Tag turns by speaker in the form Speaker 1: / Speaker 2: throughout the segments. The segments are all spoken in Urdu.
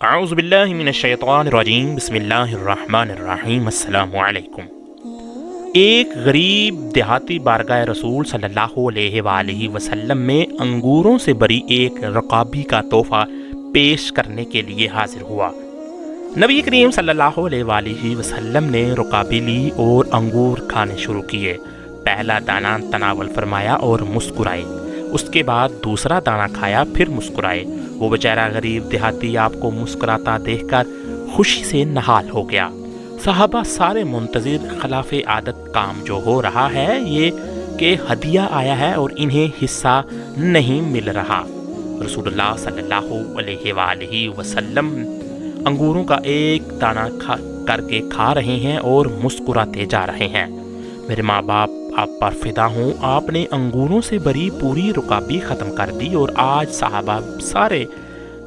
Speaker 1: اعوذ باللہ من الشیطان الرجیم بسم اللہ الرحمن الرحیم السلام علیکم۔ ایک غریب دیہاتی بارگاہ رسول صلی اللہ علیہ وآلہ وسلم میں انگوروں سے بری ایک رکابی کا تحفہ پیش کرنے کے لیے حاضر ہوا۔ نبی کریم صلی اللہ علیہ وآلہ وسلم نے رکابی لی اور انگور کھانے شروع کیے۔ پہلا دانہ تناول فرمایا اور مسکرائے، اس کے بعد دوسرا دانہ کھایا، پھر مسکرائے۔ وہ بیچارہ غریب دیہاتی آپ کو مسکراتا دیکھ کر خوشی سے نہال ہو گیا۔ صحابہ سارے منتظر، خلاف عادت کام جو ہو رہا ہے یہ کہ ہدیہ آیا ہے اور انہیں حصہ نہیں مل رہا۔ رسول اللہ صلی اللہ علیہ وآلہ وسلم انگوروں کا ایک دانہ کر کے کھا رہے ہیں اور مسکراتے جا رہے ہیں۔ میرے ماں باپ آپ پر فدا ہوں، آپ نے انگوروں سے بری پوری رکابی ختم کر دی اور آج صحابہ سارے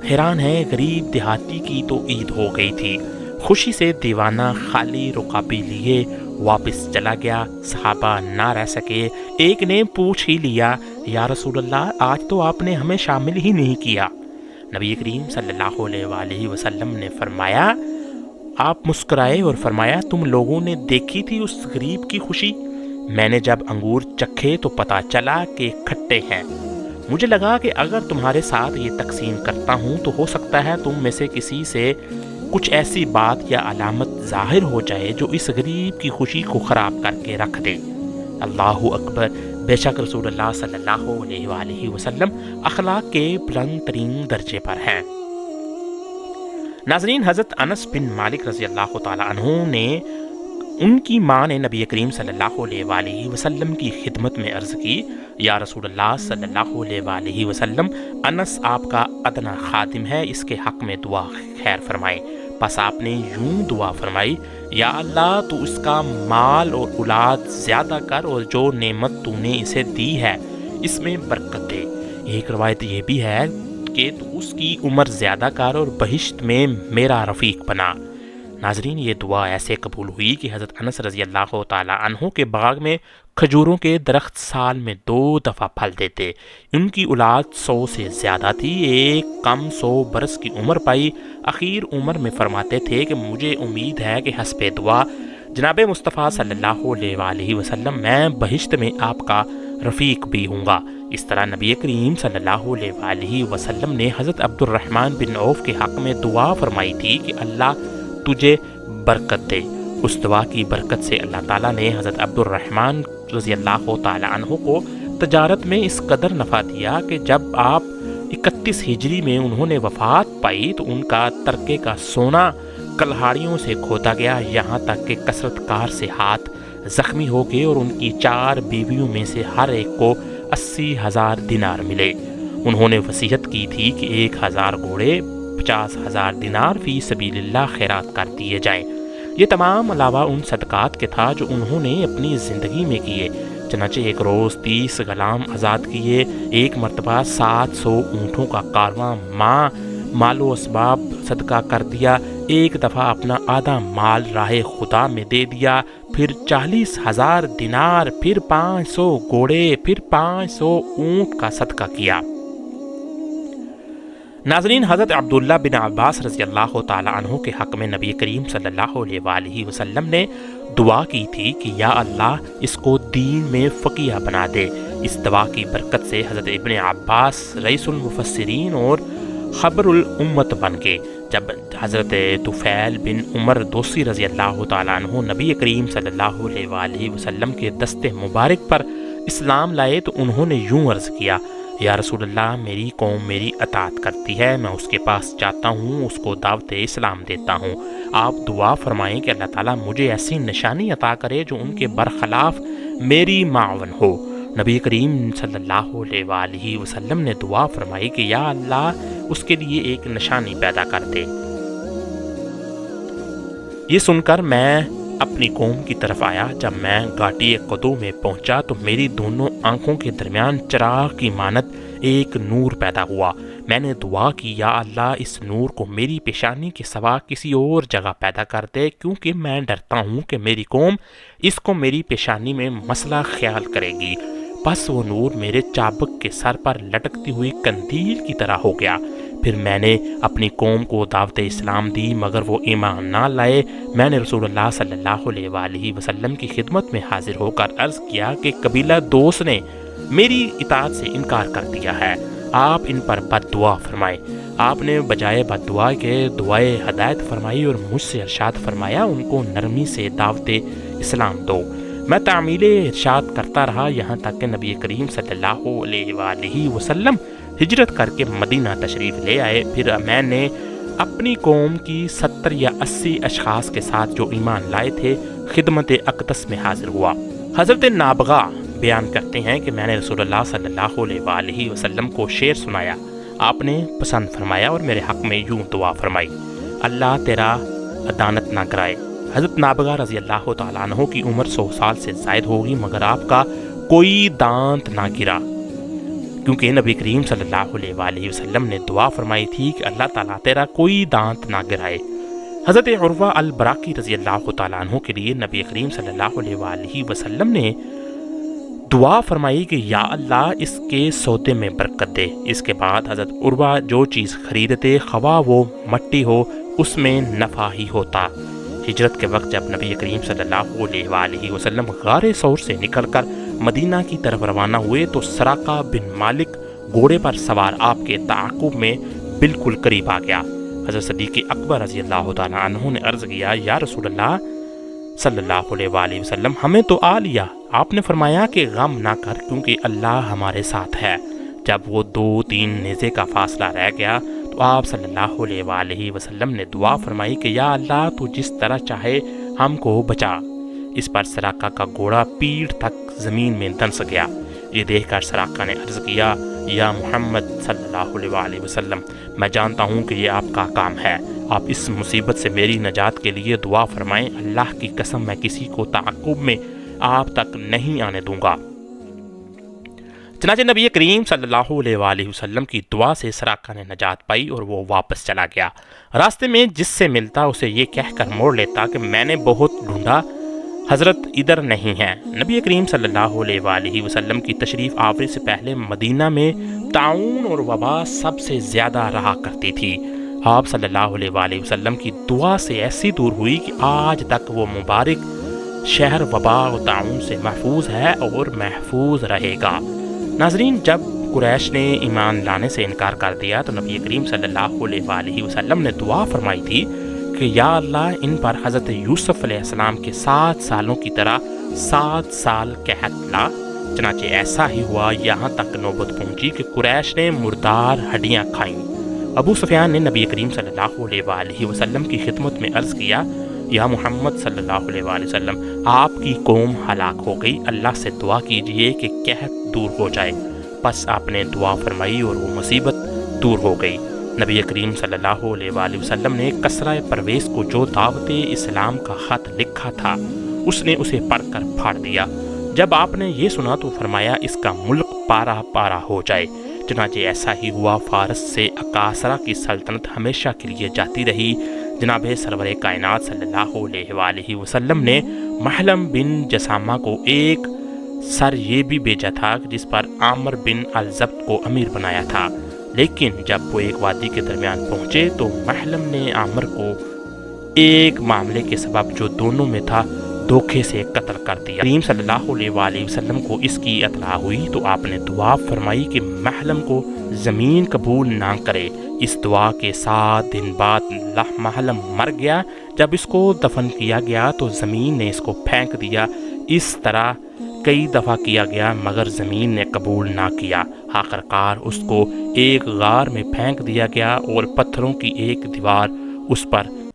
Speaker 1: حیران ہیں۔ غریب دیہاتی کی تو عید ہو گئی تھی، خوشی سے دیوانہ خالی رکابی لیے واپس چلا گیا۔ صحابہ نہ رہ سکے، ایک نے پوچھ ہی لیا، یا رسول اللہ آج تو آپ نے ہمیں شامل ہی نہیں کیا۔ نبی کریم صلی اللہ علیہ وآلہ وسلم نے فرمایا، آپ مسکرائے اور فرمایا، تم لوگوں نے دیکھی تھی اس غریب کی خوشی؟ میں نے جب انگور چکھے تو پتہ چلا کہ کھٹے ہیں۔ مجھے لگا کہ اگر تمہارے ساتھ یہ تقسیم کرتا ہوں تو ہو سکتا ہے تم میں سے کسی سے کچھ ایسی بات یا علامت ظاہر ہو جائے جو اس غریب کی خوشی کو خراب کر کے رکھ دے۔ اللہ اکبر، بے شک رسول اللہ صلی اللہ علیہ وآلہ وسلم اخلاق کے بلند ترین درجے پر ہیں۔ ناظرین، حضرت انس بن مالک رضی اللہ تعالیٰ عنہ نے ان کی ماں نے نبی کریم صلی اللہ علیہ وآلہ وسلم کی خدمت میں عرض کی، یا رسول اللہ صلی اللہ علیہ وآلہ وسلم، انس آپ کا ادنا خادم ہے، اس کے حق میں دعا خیر فرمائیں۔ پس آپ نے یوں دعا فرمائی، یا اللہ تو اس کا مال اور اولاد زیادہ کر اور جو نعمت تو نے اسے دی ہے اس میں برکت دے۔ ایک روایت یہ بھی ہے کہ تو اس کی عمر زیادہ کر اور بہشت میں میرا رفیق بنا۔ ناظرین، یہ دعا ایسے قبول ہوئی کہ حضرت انس رضی اللہ تعالیٰ عنہ کے باغ میں کھجوروں کے درخت سال میں 2 دفعہ پھل دیتے۔ ان کی اولاد 100 سے زیادہ تھی، ایک کم 100 برس کی عمر پائی۔ اخیر عمر میں فرماتے تھے کہ مجھے امید ہے کہ حسب دعا جناب مصطفیٰ صلی اللہ علیہ وآلہ وسلم میں بہشت میں آپ کا رفیق بھی ہوں گا۔ اس طرح نبی کریم صلی اللہ علیہ وآلہ وسلم نے حضرت عبد الرحمن بن عوف کے حق میں دعا فرمائی تھی کہ اللہ تجھے برکت دے۔ اس دعا کی برکت سے اللہ تعالیٰ نے حضرت عبد الرحمن رضی اللہ تعالیٰ عنہ کو تجارت میں اس قدر نفع دیا کہ جب آپ 31 ہجری میں انہوں نے وفات پائی تو ان کا ترکے کا سونا کلہاڑیوں سے کھودا گیا، یہاں تک کہ کثرت کار سے ہاتھ زخمی ہو گئے اور ان کی 4 بیویوں میں سے ہر ایک کو 80,000 دینار ملے۔ انہوں نے وصیت کی تھی کہ 1000 گھوڑے 50,000 دینار فی سبیل اللہ خیرات کر دیے جائیں۔ یہ تمام علاوہ ان صدقات کے تھا جو انہوں نے اپنی زندگی میں کیے۔ چنانچہ ایک روز 30 غلام آزاد کیے، ایک مرتبہ 700 اونٹوں کا کارواں مال و اسباب صدقہ کر دیا، ایک دفعہ اپنا آدھا مال راہ خدا میں دے دیا، پھر 40,000 دینار، پھر 500 گھوڑے، پھر 500 اونٹ کا صدقہ کیا۔ ناظرین، حضرت عبداللہ بن عباس رضی اللہ تعالیٰ عنہ کے حق میں نبی کریم صلی اللہ علیہ وآلہ وسلم نے دعا کی تھی کہ یا اللہ اس کو دین میں فقیہ بنا دے۔ اس دعا کی برکت سے حضرت ابن عباس رئیس المفسرین اور خبر الامت بن گئے۔ جب حضرت طفیل بن عمر دوسی رضی اللہ تعالیٰ عنہ نبی کریم صلی اللہ علیہ وآلہ وسلم کے دست مبارک پر اسلام لائے تو انہوں نے یوں عرض کیا، یا رسول اللہ میری قوم میری اطاعت کرتی ہے، میں اس کے پاس جاتا ہوں، اس کو دعوت اسلام دیتا ہوں۔ آپ دعا فرمائیں کہ اللہ تعالیٰ مجھے ایسی نشانی عطا کرے جو ان کے برخلاف میری معاون ہو۔ نبی کریم صلی اللہ علیہ وآلہ وسلم نے دعا فرمائی کہ یا اللہ اس کے لیے ایک نشانی پیدا کر دے۔ یہ سن کر میں اپنی قوم کی طرف آیا۔ جب میں گھاٹی قدو میں پہنچا تو میری دونوں آنکھوں کے درمیان چراغ کی مانند ایک نور پیدا ہوا۔ میں نے دعا کی، یا اللہ اس نور کو میری پیشانی کے سوا کسی اور جگہ پیدا کر دے، کیونکہ میں ڈرتا ہوں کہ میری قوم اس کو میری پیشانی میں مسئلہ خیال کرے گی۔ پس وہ نور میرے چابک کے سر پر لٹکتی ہوئی قندیل کی طرح ہو گیا۔ پھر میں نے اپنی قوم کو دعوت اسلام دی مگر وہ ایمان نہ لائے۔ میں نے رسول اللہ صلی اللہ علیہ وآلہ وسلم کی خدمت میں حاضر ہو کر عرض کیا کہ قبیلہ دوس نے میری اطاعت سے انکار کر دیا ہے، آپ ان پر بد دعا فرمائیں۔ آپ نے بجائے بد دعا کے دعائے ہدایت فرمائی اور مجھ سے ارشاد فرمایا ان کو نرمی سے دعوت اسلام دو۔ میں تعمیل ارشاد کرتا رہا یہاں تک کہ نبی کریم صلی اللہ علیہ وآلہ وسلم ہجرت کر کے مدینہ تشریف لے آئے۔ پھر میں نے اپنی قوم کی 70 یا 80 اشخاص کے ساتھ جو ایمان لائے تھے خدمت اقدس میں حاضر ہوا۔ حضرت نابغہ بیان کرتے ہیں کہ میں نے رسول اللہ صلی اللہ علیہ وآلہ وسلم کو شعر سنایا، آپ نے پسند فرمایا اور میرے حق میں یوں دعا فرمائی، اللہ تیرا عدانت نہ کرائے۔ حضرت نابغہ رضی اللہ تعالیٰ عنہ کی عمر 100 سال سے زائد ہوگی مگر آپ کا کوئی دانت نہ گرا، کیونکہ نبی کریم صلی اللہ علیہ وآلہ وسلم نے دعا فرمائی تھی کہ اللہ تعالیٰ تیرا کوئی دانت نہ گرائے۔ حضرت عروہ البراقی رضی اللہ تعالیٰ عنہ کے لیے نبی کریم صلی اللہ علیہ وآلہ وسلم نے دعا فرمائی کہ یا اللہ اس کے سودے میں برکت دے۔ اس کے بعد حضرت عروہ جو چیز خریدتے خواہ وہ مٹی ہو اس میں نفع ہی ہوتا۔ ہجرت کے وقت جب نبی کریم صلی اللہ علیہ وآلہ وسلم غار ثور سے نکل کر مدینہ کی طرف روانہ ہوئے تو سراقہ بن مالک گھوڑے پر سوار آپ کے تعاقب میں بالکل قریب آ گیا۔ حضرت صدیق اکبر رضی اللہ تعالیٰ عنہ نے عرض کیا یا رسول اللہ صلی اللہ علیہ وآلہ وسلم ہمیں تو آ لیا۔ آپ نے فرمایا کہ غم نہ کر کیونکہ اللہ ہمارے ساتھ ہے۔ جب وہ 2-3 نیزے کا فاصلہ رہ گیا تو آپ صلی اللہ علیہ وآلہ وسلم نے دعا فرمائی کہ یا اللہ تو جس طرح چاہے ہم کو بچا۔ اس پر سراقہ کا گھوڑا پیٹھ تک زمین میں دنس گیا۔ یہ دیکھ کر سراقہ نے عرض کیا یا محمد صلی اللہ علیہ وآلہ وسلم میں جانتا ہوں کہ یہ آپ کا کام ہے، آپ اس مصیبت سے میری نجات کے لیے دعا فرمائیں، اللہ کی قسم میں کسی کو تعاقب میں آپ تک نہیں آنے دوں گا۔ چنانچہ نبی کریم صلی اللہ علیہ وآلہ وسلم کی دعا سے سراقہ نے نجات پائی اور وہ واپس چلا گیا۔ راستے میں جس سے ملتا اسے یہ کہہ کر موڑ لیتا کہ میں نے بہت ڈھونڈا، حضرت ادھر نہیں ہے۔ نبی کریم صلی اللہ علیہ وآلہ وسلم کی تشریف آوری سے پہلے مدینہ میں طاعون اور وبا سب سے زیادہ رہا کرتی تھی۔ آپ صلی اللہ علیہ وآلہ وسلم کی دعا سے ایسی دور ہوئی کہ آج تک وہ مبارک شہر وبا و طاعون سے محفوظ ہے اور محفوظ رہے گا۔ ناظرین، جب قریش نے ایمان لانے سے انکار کر دیا تو نبی کریم صلی اللہ علیہ وآلہ وسلم نے دعا فرمائی تھی کہ یا اللہ ان پر حضرت یوسف علیہ السلام کے 7 سالوں کی طرح 7 سال قحط لا۔ چنانچہ ایسا ہی ہوا، یہاں تک نوبت پہنچی کہ قریش نے مردار ہڈیاں کھائیں۔ ابو سفیان نے نبی کریم صلی اللہ علیہ وآلہ وسلم کی خدمت میں عرض کیا یا محمد صلی اللہ علیہ وآلہ وسلم آپ کی قوم ہلاک ہو گئی، اللہ سے دعا کیجئے کہ قحط دور ہو جائے۔ پس آپ نے دعا فرمائی اور وہ مصیبت دور ہو گئی۔ نبی کریم صلی اللہ علیہ وآلہ وسلم نے کسرہ پرویز کو جو دعوت اسلام کا خط لکھا تھا اس نے اسے پڑھ کر پھاڑ دیا۔ جب آپ نے یہ سنا تو فرمایا اس کا ملک پارا پارا ہو جائے۔ چنانچہ ایسا ہی ہوا، فارس سے اکاسرہ کی سلطنت ہمیشہ کے لیے جاتی رہی۔ جناب سرور کائنات صلی اللہ علیہ وآلہ وسلم نے محلم بن جسامہ کو ایک سر یہ بھی بھیجا تھا جس پر عامر بن الضبط کو امیر بنایا تھا، لیکن جب وہ ایک وادی کے درمیان پہنچے تو محلم نے عامر کو ایک معاملے کے سبب جو دونوں میں تھا دھوکے سے قتل کر دیا۔ کریم صلی اللہ علیہ وآلہ وسلم کو اس کی اطلاع ہوئی تو آپ نے دعا فرمائی کہ محلم کو زمین قبول نہ کرے۔ اس دعا کے 7 دن بعد محلم مر گیا۔ جب اس کو دفن کیا گیا تو زمین نے اس کو پھینک دیا۔ اس طرح کئی دفعہ کیا گیا مگر زمین نے قبول نہ کیا۔ آخرکار اس کو ایک غار میں پھینک دیا گیا اور پتھروں کی ایک دیوار اس پر